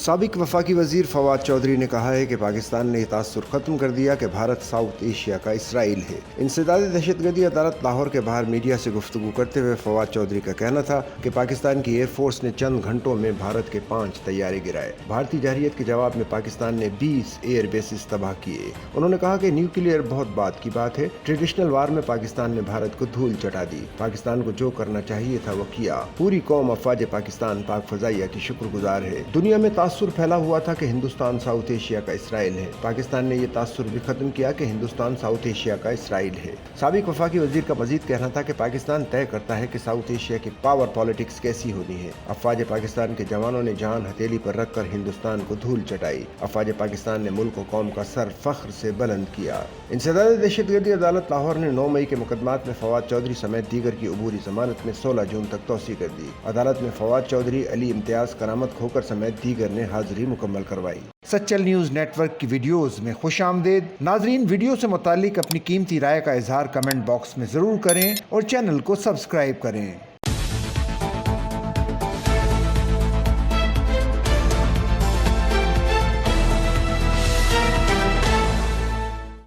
سابق وفاقی وزیر فواد چودھری نے کہا ہے کہ پاکستان نے یہ تاثر ختم کر دیا کہ بھارت ساؤتھ ایشیا کا اسرائیل ہے۔ انسداد دہشت گردی عدالت لاہور کے باہر میڈیا سے گفتگو کرتے ہوئے فواد چودھری کا کہنا تھا کہ پاکستان کی ایئر فورس نے چند گھنٹوں میں بھارت کے 5 طیارے گرائے۔ بھارتی جارحیت کے جواب میں پاکستان نے 20 ایئر بیسز تباہ کیے۔ انہوں نے کہا کہ نیوکلیئر بہت بات کی بات ہے، ٹریڈیشنل وار میں پاکستان نے بھارت کو دھول چٹا دی۔ پاکستان کو جو کرنا چاہیے تھا وہ کیا۔ پوری قوم افواج پاکستان پاک فضائیہ کی شکر گزار ہے۔ دنیا میں تاثر پھیلا ہوا تھا کہ ہندوستان ساؤتھ ایشیا کا اسرائیل ہے۔ پاکستان نے یہ تاثر بھی ختم کیا کہ ہندوستان ساؤتھ ایشیا کا اسرائیل ہے۔ سابق وفاقی وزیر کا مزید کہنا تھا کہ پاکستان طے کرتا ہے کہ ساؤتھ ایشیا کی پاور پالیٹکس کیسی ہونی ہے۔ افواج پاکستان کے جوانوں نے جان ہتھیلی پر رکھ کر ہندوستان کو دھول چٹائی۔ افواج پاکستان نے ملک و قوم کا سر فخر سے بلند کیا۔ انسداد دہشت گردی عدالت لاہور نے 9 مئی کے مقدمات میں فواد چودھری سمیت دیگر کی عبوری ضمانت میں 16 جون تک توسیع کر دی۔ عدالت میں فواد چودھری، علی امتیاز، کرامت کھوکر سمیت دیگر نے حاضری مکمل کروائی۔ سچل نیوز نیٹ ورک کی ویڈیوز میں خوش آمدید۔ ناظرین، ویڈیو سے متعلق اپنی قیمتی رائے کا اظہار کمنٹ باکس میں ضرور کریں اور چینل کو سبسکرائب کریں۔